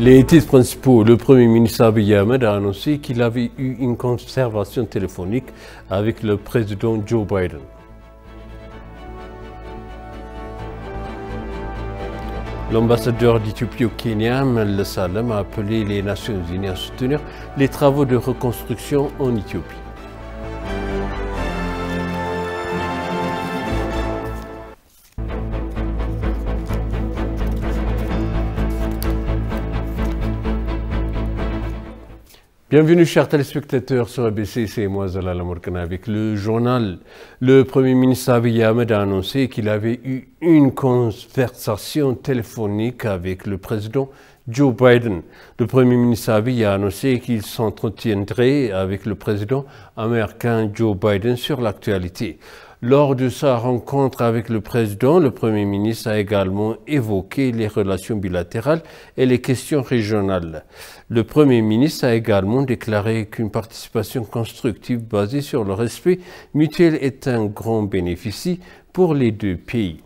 Les titres principaux, le Premier ministre Abiy Ahmed a annoncé qu'il avait eu une conversation téléphonique avec le président Joe Biden. L'ambassadeur d'Éthiopie au Kenya, Mele Salem, a appelé les Nations Unies à soutenir les travaux de reconstruction en Éthiopie. Bienvenue chers téléspectateurs sur ABC, c'est moi Zala Lamorkana avec le journal. Le Premier ministre Abiy Ahmed a annoncé qu'il avait eu une conversation téléphonique avec le président Joe Biden. Le Premier ministre Abiy a annoncé qu'il s'entretiendrait avec le président américain Joe Biden sur l'actualité. Lors de sa rencontre avec le président, le Premier ministre a également évoqué les relations bilatérales et les questions régionales. Le Premier ministre a également déclaré qu'une participation constructive basée sur le respect mutuel est un grand bénéfice pour les deux pays.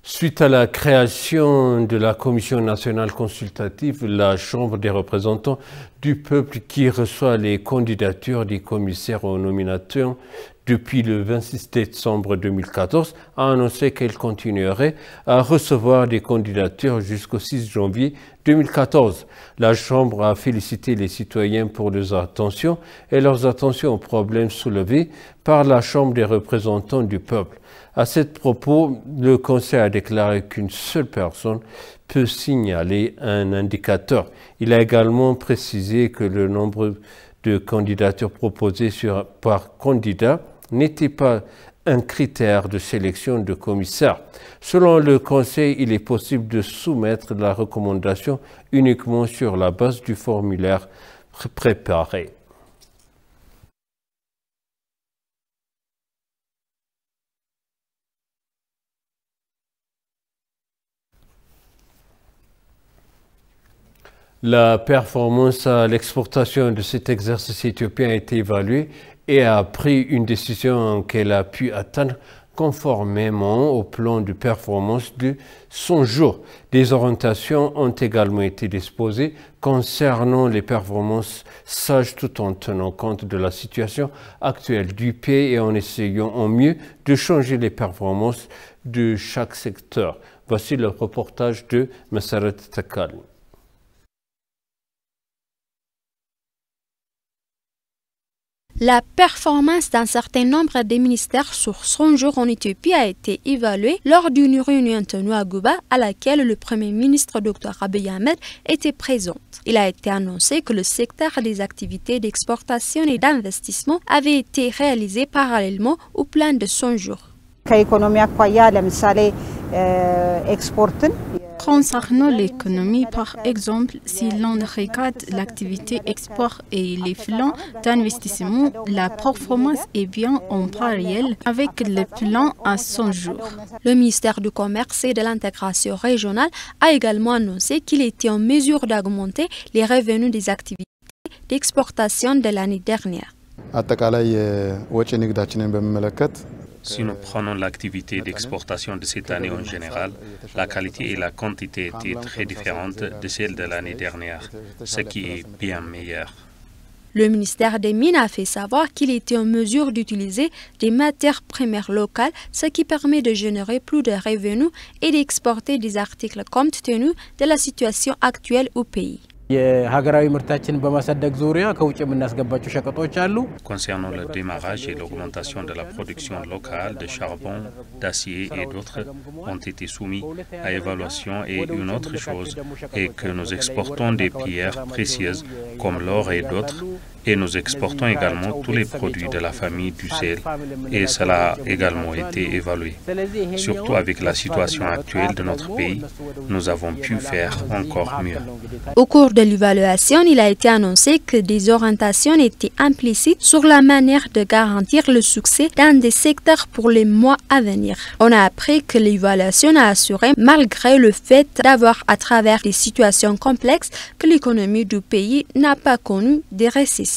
Suite à la création de la Commission nationale consultative, la Chambre des représentants du peuple qui reçoit les candidatures des commissaires aux nominations depuis le 26 décembre 2014 a annoncé qu'elle continuerait à recevoir des candidatures jusqu'au 6 janvier 2014. La Chambre a félicité les citoyens pour leurs attentions aux problèmes soulevés par la Chambre des représentants du peuple. À ce propos, le Conseil a déclaré qu'une seule personne peut signaler un indicateur. Il a également précisé que le nombre de candidatures proposées par candidat n'était pas un critère de sélection de commissaires. Selon le Conseil, il est possible de soumettre la recommandation uniquement sur la base du formulaire préparé. La performance à l'exportation de cet exercice éthiopien a été évaluée et a pris une décision qu'elle a pu atteindre conformément au plan de performance de 100 jours. Des orientations ont également été disposées concernant les performances sages tout en tenant compte de la situation actuelle du pays et en essayant au mieux de changer les performances de chaque secteur. Voici le reportage de Messaret Takal. La performance d'un certain nombre de ministères sur 100 jours en Éthiopie a été évaluée lors d'une réunion tenue à Gouba à laquelle le Premier ministre Dr Abiy Ahmed était présent. Il a été annoncé que le secteur des activités d'exportation et d'investissement avait été réalisé parallèlement au plan de 100 jours. Concernant l'économie, par exemple, si l'on regarde l'activité export et les plans d'investissement, la performance est bien en parallèle avec le plan à 100 jours. Le ministère du Commerce et de l'intégration régionale a également annoncé qu'il était en mesure d'augmenter les revenus des activités d'exportation de l'année dernière. Si nous prenons l'activité d'exportation de cette année en général, la qualité et la quantité étaient très différentes de celles de l'année dernière, ce qui est bien meilleur. Le ministère des Mines a fait savoir qu'il était en mesure d'utiliser des matières premières locales, ce qui permet de générer plus de revenus et d'exporter des articles compte tenu de la situation actuelle au pays. Concernant le démarrage et l'augmentation de la production locale de charbon, d'acier et d'autres ont été soumis à évaluation et une autre chose est que nous exportons des pierres précieuses comme l'or et d'autres et nous exportons également tous les produits de la famille du sel et cela a également été évalué. Surtout avec la situation actuelle de notre pays, nous avons pu faire encore mieux. Au cours de l'évaluation, il a été annoncé que des orientations étaient implicites sur la manière de garantir le succès dans des secteurs pour les mois à venir. On a appris que l'évaluation a assuré, malgré le fait d'avoir à travers des situations complexes, que l'économie du pays n'a pas connu des récessions.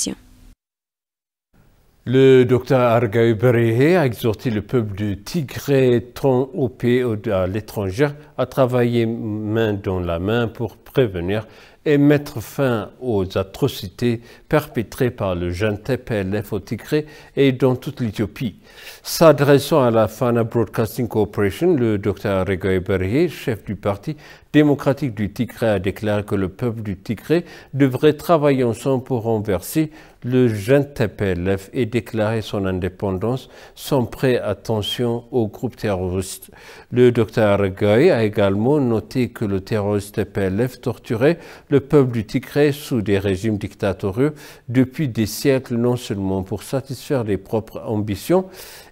Le docteur Argaï Berihé a exhorté le peuple de Tigré, Tron, OP à l'étranger à travailler main dans la main pour prévenir et mettre fin aux atrocités perpétrées par le jeune TPLF au Tigré et dans toute l'Éthiopie. S'adressant à la Fana Broadcasting Corporation, le docteur Argaï Berihé, chef du parti démocratique du Tigré, a déclaré que le peuple du Tigré devrait travailler ensemble pour renverser le jeune TPLF et déclarer son indépendance sans prêter attention aux groupes terroristes. Le docteur Argaï a également noté que le terroriste TPLF torturait le peuple du Tigré sous des régimes dictatoriaux depuis des siècles, non seulement pour satisfaire les propres ambitions,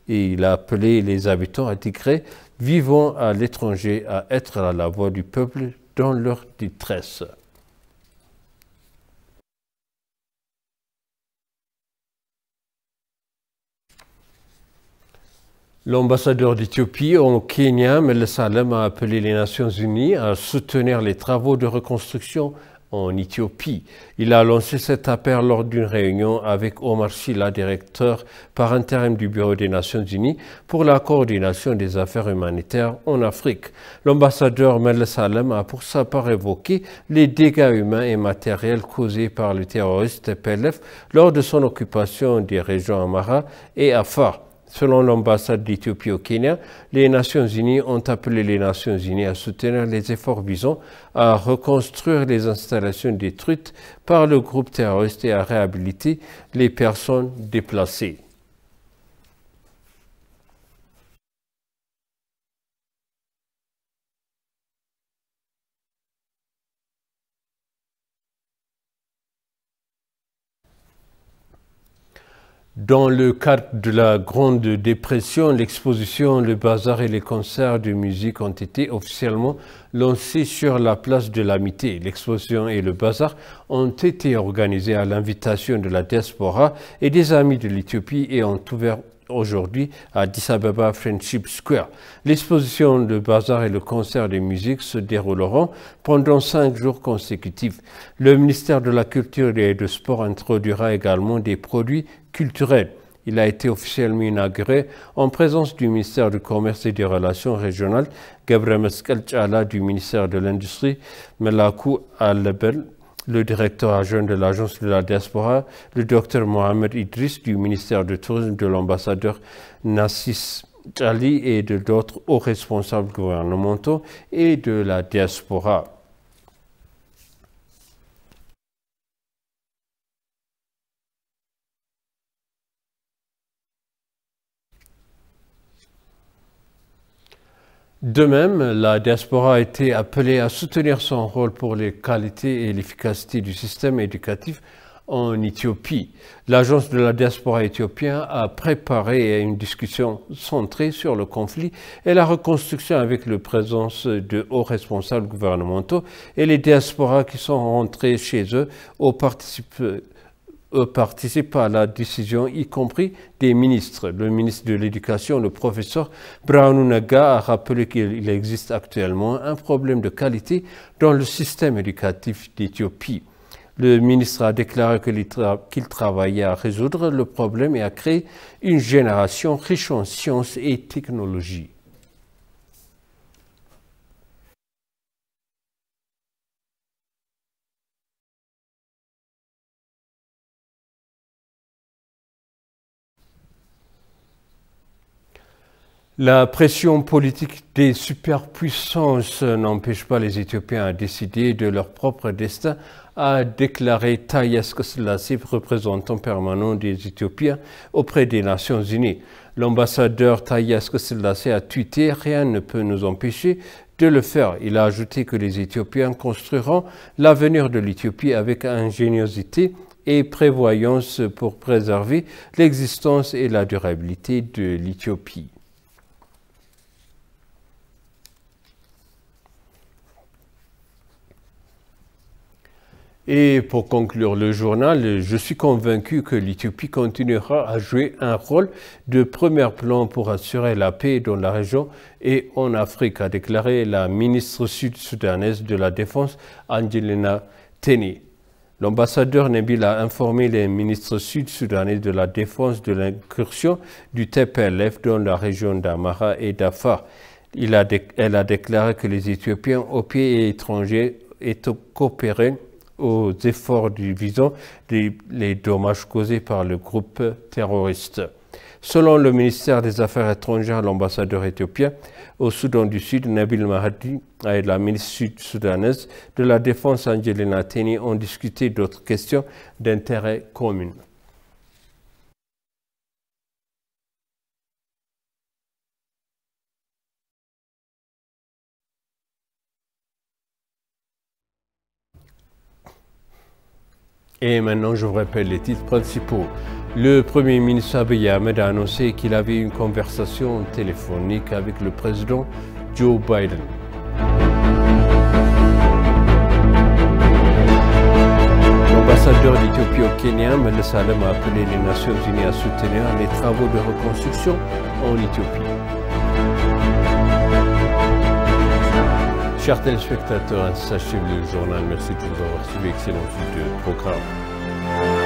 et il a appelé les habitants à Tigré vivant à l'étranger à être à la voix du peuple dans leur détresse. L'ambassadeur d'Éthiopie au Kenya, Mele Salem, a appelé les Nations Unies à soutenir les travaux de reconstruction en Éthiopie. Il a lancé cet appel lors d'une réunion avec Omar Shila, directeur par intérim du Bureau des Nations Unies pour la coordination des affaires humanitaires en Afrique. L'ambassadeur Mele Salem a pour sa part évoqué les dégâts humains et matériels causés par le terroriste TPLF lors de son occupation des régions Amhara et Afar. Selon l'ambassade d'Éthiopie au Kenya, les Nations Unies ont appelé les Nations Unies à soutenir les efforts visant à reconstruire les installations détruites par le groupe terroriste et à réhabiliter les personnes déplacées. Dans le cadre de la Grande Dépression, l'exposition, le bazar et les concerts de musique ont été officiellement lancés sur la place de l'Amitié. L'exposition et le bazar ont été organisés à l'invitation de la diaspora et des amis de l'Éthiopie et ont ouvert aujourd'hui à Addis Ababa Friendship Square. L'exposition, le bazar et le concert de musique se dérouleront pendant 5 jours consécutifs. Le ministère de la Culture et du Sport introduira également des produits culturels. Il a été officiellement inauguré en présence du ministère du Commerce et des Relations régionales, Gabriel Meskel Tchala du ministère de l'Industrie, Melakou Al-Lebel, le directeur adjoint de l'Agence de la diaspora, le docteur Mohamed Idriss du ministère du Tourisme, de l'ambassadeur Nassis Tchali et de d'autres hauts responsables gouvernementaux et de la diaspora. De même, la diaspora a été appelée à soutenir son rôle pour les qualités et l'efficacité du système éducatif en Éthiopie. L'Agence de la diaspora éthiopienne a préparé une discussion centrée sur le conflit et la reconstruction avec la présence de hauts responsables gouvernementaux et les diasporas qui sont rentrés chez eux participent à la décision, y compris des ministres. Le ministre de l'Éducation, le professeur Brahanu Naga, a rappelé qu'il existe actuellement un problème de qualité dans le système éducatif d'Éthiopie. Le ministre a déclaré qu'il travaillait à résoudre le problème et à créer une génération riche en sciences et technologies. La pression politique des superpuissances n'empêche pas les Éthiopiens à décider de leur propre destin, a déclaré Taye Asqe-Selassie, représentant permanent des Éthiopiens auprès des Nations Unies. L'ambassadeur Taye Asqe-Selassie a tweeté « Rien ne peut nous empêcher de le faire ». Il a ajouté que les Éthiopiens construiront l'avenir de l'Éthiopie avec ingéniosité et prévoyance pour préserver l'existence et la durabilité de l'Éthiopie. Et pour conclure le journal, je suis convaincu que l'Éthiopie continuera à jouer un rôle de premier plan pour assurer la paix dans la région et en Afrique, a déclaré la ministre sud-soudanaise de la Défense, Angelina Teny. L'ambassadeur Nabil a informé les ministres sud-soudanais de la défense de l'incursion du TPLF dans la région d'Amara et d'Afar. Elle a déclaré que les Éthiopiens, aux pieds étrangers, étaient coopérés aux efforts visant les dommages causés par le groupe terroriste. Selon le ministère des Affaires étrangères, l'ambassadeur éthiopien au Soudan du Sud, Nabil Mahdi, et la ministre sud-soudanaise de la Défense, Angelina Teny, ont discuté d'autres questions d'intérêt commun. Et maintenant, je vous rappelle les titres principaux. Le Premier ministre Abiy Ahmed a annoncé qu'il avait une conversation téléphonique avec le président Joe Biden. L'ambassadeur d'Éthiopie au Kenya, Meles Salem, a appelé les Nations Unies à soutenir les travaux de reconstruction en Éthiopie. Chers téléspectateurs, ainsi s'achève le journal. Merci de nous avoir suivi. Excellent suite de programme.